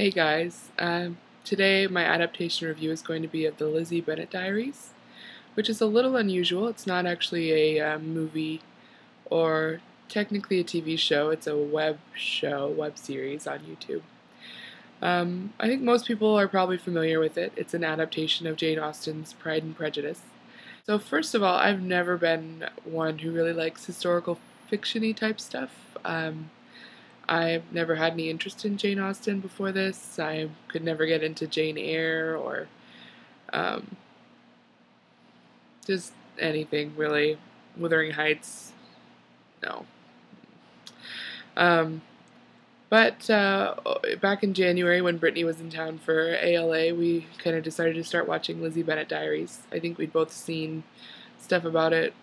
Hey guys, today my adaptation review is going to be of the Lizzie Bennet Diaries, which is a little unusual. It's not actually a movie or technically a TV show. It's a web series on YouTube. I think most people are probably familiar with it. It's an adaptation of Jane Austen's Pride and Prejudice. So first of all, I've never been one who really likes historical fiction-y type stuff. I've never had any interest in Jane Austen before this. I could never get into Jane Eyre or um, just anything really. Wuthering Heights, no. Um, but back in January when Brittany was in town for ALA, we kind of decided to start watching Lizzie Bennet Diaries. I think we'd both seen stuff about it.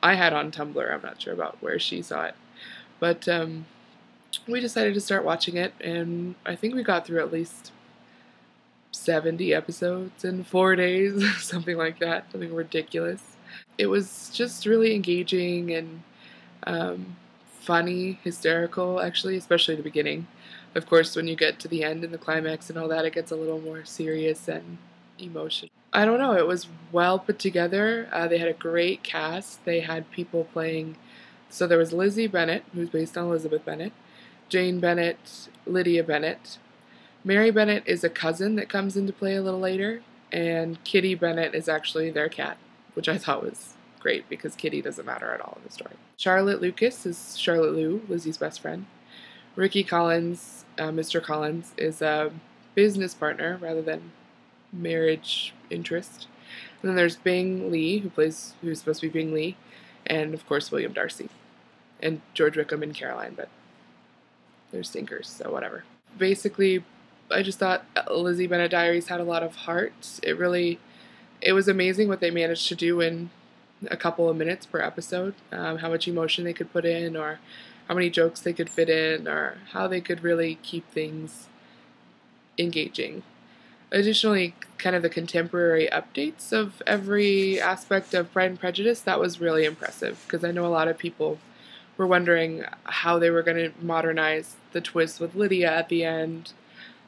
I had on Tumblr. I'm not sure about where she saw it. But we decided to start watching it, and I think we got through at least 70 episodes in 4 days, something like that, something ridiculous. It was just really engaging and funny, hysterical, actually, especially the beginning. Of course, when you get to the end and the climax and all that, it gets a little more serious and emotional. I don't know, it was well put together. They had a great cast. They had people playing, so there was Lizzie Bennet, who's based on Elizabeth Bennet, Jane Bennet, Lydia Bennet. Mary Bennet is a cousin that comes into play a little later, and Kitty Bennet is actually their cat, which I thought was great because Kitty doesn't matter at all in the story. Charlotte Lucas is Charlotte Lou, Lizzie's best friend. Ricky Collins, Mr. Collins, is a business partner rather than marriage interest. And then there's Bing Lee, who's supposed to be Bing Lee, and of course William Darcy, and George Wickham and Caroline, but they're stinkers, so whatever. Basically, I just thought Lizzie Bennet Diaries had a lot of heart. It was amazing what they managed to do in a couple of minutes per episode, how much emotion they could put in, or how many jokes they could fit in, or how they could really keep things engaging. Additionally, kind of the contemporary updates of every aspect of Pride and Prejudice, that was really impressive, because I know a lot of people were wondering how they were going to modernize the twist with Lydia at the end,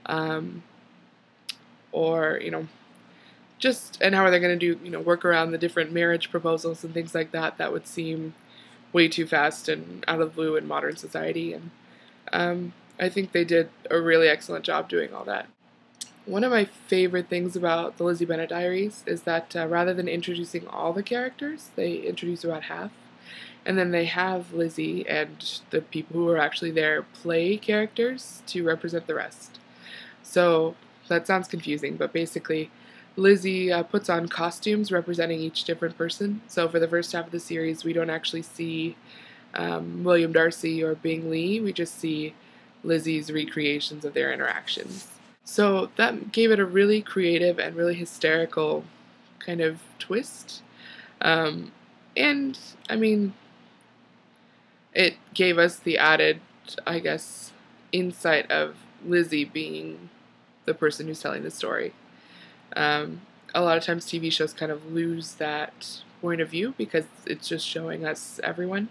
or, and how are they going to do, work around the different marriage proposals and things like that that would seem way too fast and out of the blue in modern society. And I think they did a really excellent job doing all that. One of my favorite things about the Lizzie Bennet Diaries is that rather than introducing all the characters, they introduce about half. And then they have Lizzie and the people who are actually there play characters to represent the rest. So that sounds confusing, but basically Lizzie puts on costumes representing each different person. So for the first half of the series, we don't actually see William Darcy or Bing Lee. We just see Lizzie's recreations of their interactions. So that gave it a really creative and really hysterical kind of twist. And, I mean, it gave us the added, I guess, insight of Lizzie being the person who's telling the story. A lot of times TV shows kind of lose that point of view because it's just showing us everyone.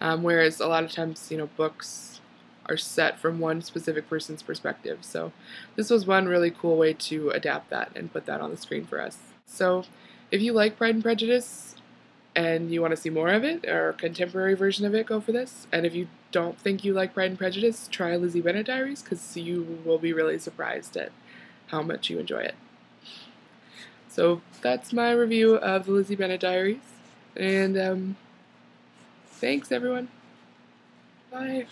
Whereas a lot of times, books are set from one specific person's perspective. So this was one really cool way to adapt that and put that on the screen for us. So if you like Pride and Prejudice, and you want to see more of it, or a contemporary version of it, go for this. And if you don't think you like Pride and Prejudice, try Lizzie Bennet Diaries, because you will be really surprised at how much you enjoy it. So that's my review of the Lizzie Bennet Diaries, and thanks everyone. Bye.